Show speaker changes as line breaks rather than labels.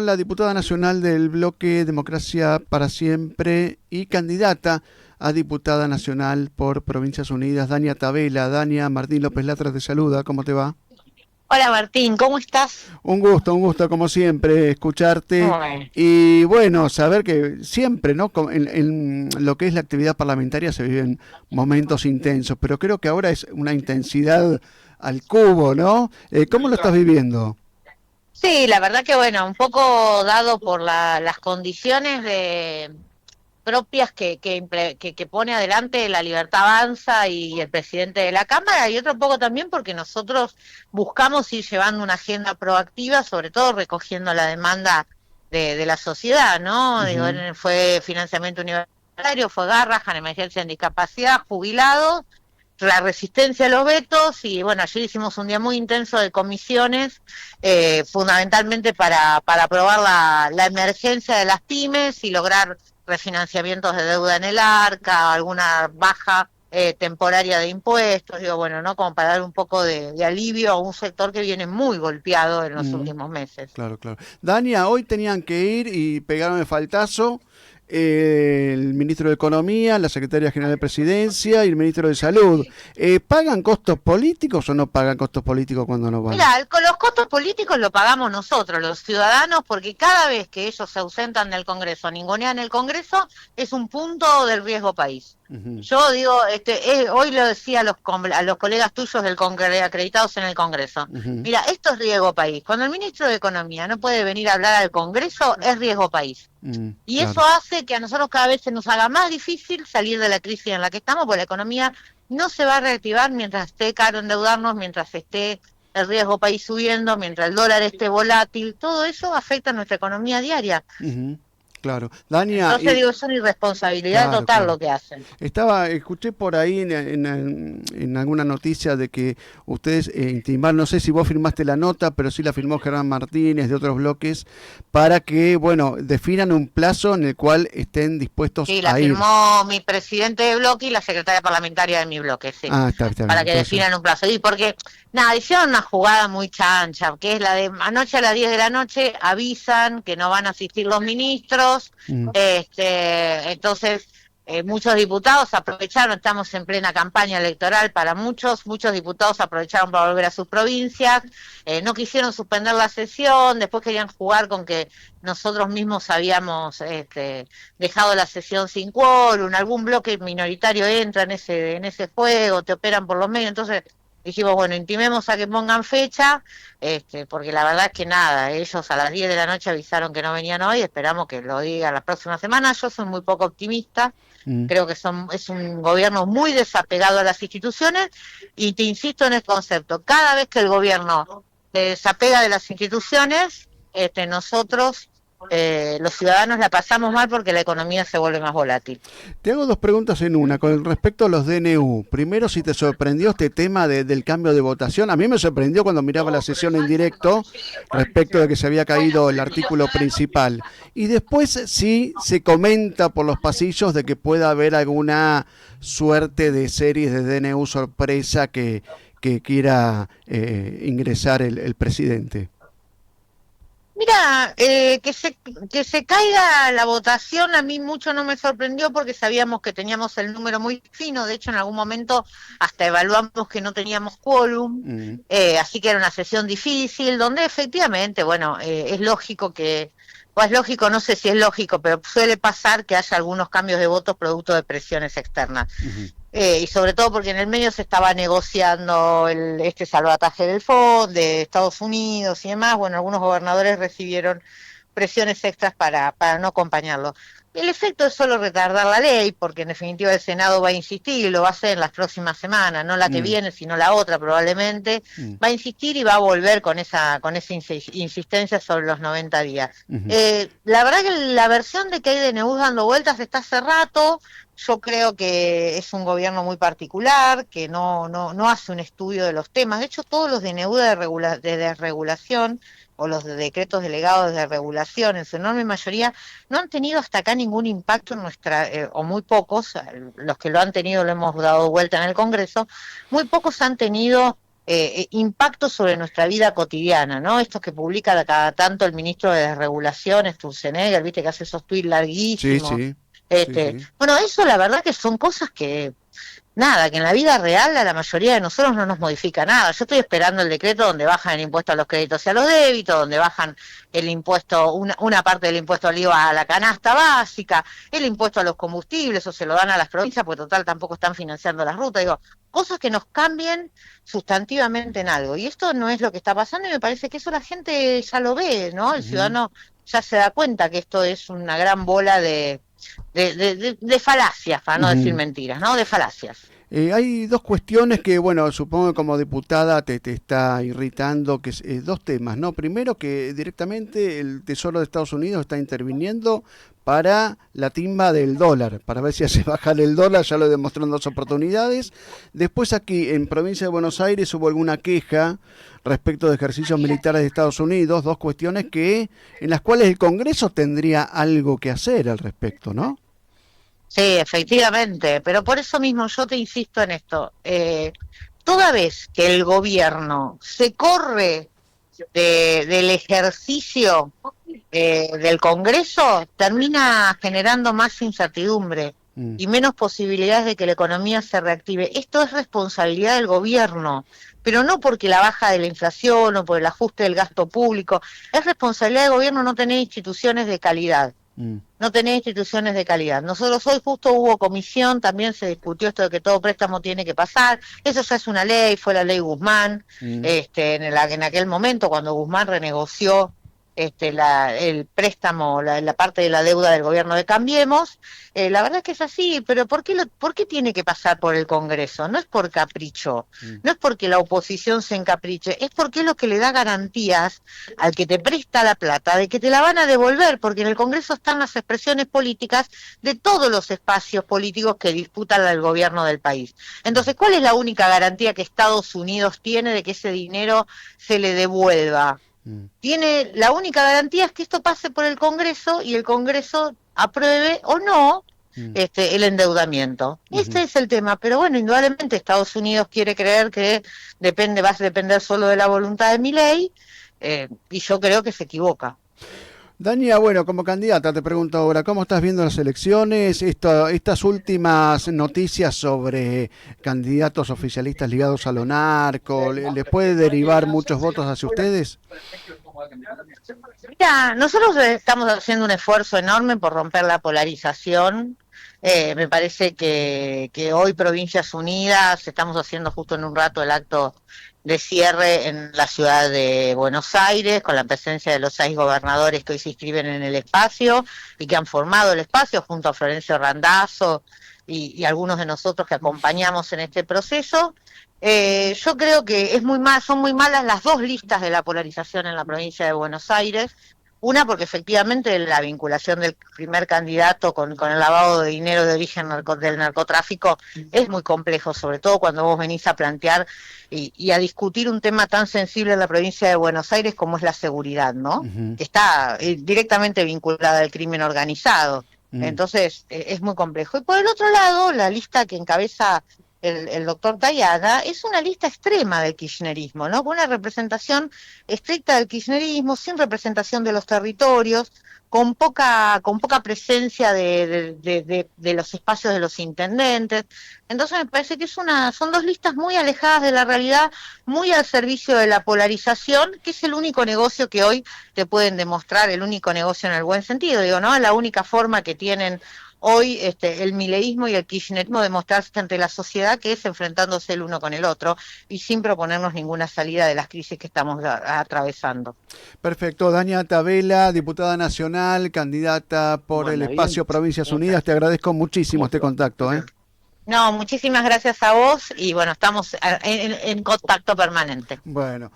La diputada nacional del bloque Democracia para Siempre y candidata a diputada nacional por Provincias Unidas, Dania Tabela. Dania, Martín López Latra te saluda, ¿cómo te va?
Hola Martín, ¿cómo estás?
Un gusto como siempre escucharte
Bueno,
y bueno, saber que siempre, ¿no? En lo que es la actividad parlamentaria se viven momentos intensos, pero creo que ahora es una intensidad al cubo, ¿no? ¿Cómo lo estás viviendo?
sí, la verdad que bueno, un poco dado por las condiciones propias que pone adelante la Libertad Avanza y el presidente de la Cámara, y otro poco también porque nosotros buscamos ir llevando una agenda proactiva, sobre todo recogiendo la demanda de la sociedad, ¿no? Digo,
Ujú.
fue financiamiento universitario, fue Garrahan, emergencia en discapacidad, jubilados, la resistencia a los vetos y bueno, ayer hicimos un día muy intenso de comisiones, fundamentalmente para aprobar la emergencia de las pymes y lograr refinanciamientos de deuda en el ARCA, alguna baja temporaria de impuestos, digo, bueno, ¿no? Como para dar un poco de alivio a un sector que viene muy golpeado en los
Mm.
últimos meses.
Claro, claro. Dania, hoy tenían que ir y pegaron el faltazo el ministro de Economía, la secretaria general de Presidencia y el ministro de Salud. ¿Pagan costos políticos o no pagan costos políticos cuando no van?
Mira, con los costos políticos lo pagamos nosotros, los ciudadanos, porque cada vez que ellos se ausentan del Congreso, ningunean el Congreso, es un punto del riesgo país.
Ujú,
Yo digo, hoy lo decía a los colegas tuyos acreditados en el Congreso.
ujú,
Mira, esto es riesgo país. Cuando el ministro de Economía no puede venir a hablar al Congreso, es riesgo país. Y eso
claro.
hace que a nosotros cada vez se nos haga más difícil salir de la crisis en la que estamos, porque la economía no se va a reactivar mientras esté caro endeudarnos, mientras esté el riesgo país subiendo, mientras el dólar esté volátil. Todo eso afecta a nuestra economía diaria.
Ujú, claro. Dania,
Entonces digo, es una irresponsabilidad
claro,
total
claro.
lo que hacen.
Escuché por ahí en alguna noticia de que ustedes intimaron, no sé si vos firmaste la nota, pero sí la firmó Germán Martínez de otros bloques, para que, bueno, definan un plazo en el cual estén dispuestos
Sí, la
a ir.
firmó mi presidente de bloque y la secretaria parlamentaria de mi bloque, sí,
Ah, está bien.
para que
Entonces,
definan un plazo. Y porque, nada, hicieron una jugada muy chancha, que es la de anoche a las 10 de la noche avisan que no van a asistir los ministros,
mm,
entonces muchos diputados aprovecharon, estamos en plena campaña electoral para muchos diputados aprovecharon para volver a sus provincias, no quisieron suspender la sesión, después querían jugar con que nosotros mismos habíamos dejado la sesión sin quórum, algún bloque minoritario entra en ese juego, te operan por los medios, entonces dijimos, bueno, intimemos a que pongan fecha, porque la verdad es que nada, ellos a las 10 de la noche avisaron que no venían hoy, esperamos que lo digan la próxima semana, yo soy muy poco optimista,
mm.
creo que es un gobierno muy desapegado a las instituciones, y te insisto en el concepto, cada vez que el gobierno se desapega de las instituciones, nosotros los ciudadanos la pasamos mal porque la economía se vuelve más volátil.
Te hago dos preguntas en una. Con respecto a los DNU, primero, si te sorprendió este tema del cambio de votación. A mí me sorprendió cuando miraba la sesión en directo respecto de que se había caído el artículo principal. Y después, si se comenta por los pasillos de que pueda haber alguna suerte de series de DNU sorpresa que quiera ingresar el presidente.
Mira, que se caiga la votación a mí mucho no me sorprendió porque sabíamos que teníamos el número muy fino, de hecho en algún momento hasta evaluamos que no teníamos quórum,
Mm,
así que era una sesión difícil, donde efectivamente, bueno, es lógico que, pues es lógico, no sé si es lógico, pero suele pasar que haya algunos cambios de votos producto de presiones externas.
ujú.
Y sobre todo porque en el medio se estaba negociando este salvataje del FOD de Estados Unidos y demás. Bueno, algunos gobernadores recibieron presiones extras para no acompañarlo. El efecto es solo retardar la ley, porque en definitiva el Senado va a insistir y lo va a hacer en las próximas semanas, no la que
Mm,
viene, sino la otra probablemente,
mm,
va a insistir y va a volver con esa insistencia sobre los 90 días.
ujú.
La verdad que la versión de que hay DNU dando vueltas está hace rato, yo creo que es un gobierno muy particular, que no hace un estudio de los temas. De hecho, todos los DNU de desregulación o los de decretos delegados de regulación, en su enorme mayoría, no han tenido hasta acá ningún impacto en nuestra, o muy pocos, los que lo han tenido lo hemos dado vuelta en el Congreso, muy pocos han tenido impacto sobre nuestra vida cotidiana, ¿no? Estos que publica cada tanto el ministro de Desregulación, Sturzenegger, viste que hace esos tweets
Sí,
larguísimos.
sí, sí, sí.
Bueno, eso la verdad que son cosas que nada, que en la vida real a la mayoría de nosotros no nos modifica nada. Yo estoy esperando el decreto donde bajan el impuesto a los créditos y a los débitos, donde bajan el impuesto, una parte del impuesto al IVA a la canasta básica, el impuesto a los combustibles, o se lo dan a las provincias, porque total tampoco están financiando las rutas. Digo, cosas que nos cambien sustantivamente en algo. Y esto no es lo que está pasando y me parece que eso la gente ya lo ve, ¿no? El ciudadano ya se da cuenta que esto es una gran bola de falacias, para no decir mentiras, ¿no? De falacias.
Hay dos cuestiones que, bueno, supongo que como diputada te está irritando, que dos temas, ¿no? Primero, que directamente el Tesoro de Estados Unidos está interviniendo para la timba del dólar, para ver si hace bajar el dólar, ya lo demostró en dos oportunidades. Después aquí en Provincia de Buenos Aires hubo alguna queja respecto de ejercicios militares de Estados Unidos, dos cuestiones en las cuales el Congreso tendría algo que hacer al respecto, ¿no?
Sí, efectivamente, pero por eso mismo yo te insisto en esto. Toda vez que el gobierno se corre del ejercicio del Congreso, termina generando más incertidumbre y menos posibilidades de que la economía se reactive. Esto es responsabilidad del gobierno, pero no porque la baja de la inflación o por el ajuste del gasto público, es responsabilidad del gobierno no tener instituciones de calidad. No tener instituciones de calidad. Nosotros hoy justo hubo comisión, también se discutió esto de que todo préstamo tiene que pasar, eso ya es una ley, fue la ley Guzmán, en aquel momento cuando Guzmán renegoció el préstamo, la parte de la deuda del gobierno de Cambiemos, la verdad es que es así, pero ¿por qué tiene que pasar por el Congreso? No es por capricho, no es porque la oposición se encapriche, es porque es lo que le da garantías al que te presta la plata de que te la van a devolver, porque en el Congreso están las expresiones políticas de todos los espacios políticos que disputan al gobierno del país. Entonces, ¿cuál es la única garantía que Estados Unidos tiene de que ese dinero se le devuelva? Tiene la única garantía es que esto pase por el Congreso y el Congreso apruebe o no el endeudamiento. Este es el tema, pero bueno, indudablemente Estados Unidos quiere creer que va a depender solo de la voluntad de Milei, y yo creo que se equivoca.
Dania, bueno, como candidata te pregunto ahora, ¿cómo estás viendo las elecciones? Estas últimas noticias sobre candidatos oficialistas ligados a lo narco, ¿les puede derivar muchos votos hacia ustedes?
Mira, nosotros estamos haciendo un esfuerzo enorme por romper la polarización. Me parece que hoy Provincias Unidas, estamos haciendo justo en un rato el acto de cierre en la ciudad de Buenos Aires, con la presencia de los 6 gobernadores que hoy se inscriben en el espacio y que han formado el espacio junto a Florencio Randazzo y algunos de nosotros que acompañamos en este proceso. Yo creo que son muy malas las dos listas de la polarización en la provincia de Buenos Aires. Una, porque efectivamente la vinculación del primer candidato con el lavado de dinero de origen del narcotráfico es muy complejo, sobre todo cuando vos venís a plantear y a discutir un tema tan sensible en la provincia de Buenos Aires como es la seguridad, ¿no? Que está directamente vinculada al crimen organizado. Entonces, es muy complejo. Y por el otro lado, la lista que encabeza el doctor Tayana es una lista extrema del kirchnerismo, ¿no? Con una representación estricta del kirchnerismo, sin representación de los territorios, con poca presencia de los espacios de los intendentes. Entonces me parece que son dos listas muy alejadas de la realidad, muy al servicio de la polarización, que es el único negocio que hoy te pueden demostrar, el único negocio en el buen sentido, digo, ¿no? La única forma que tienen hoy el mileísmo y el kirchnerismo de mostrarse ante la sociedad, que es enfrentándose el uno con el otro y sin proponernos ninguna salida de las crisis que estamos atravesando.
Perfecto, Dania Tabela, diputada nacional, candidata por el espacio Provincias Unidas, te agradezco muchísimo este contacto.
No, muchísimas gracias a vos y bueno, estamos en contacto permanente.
Bueno.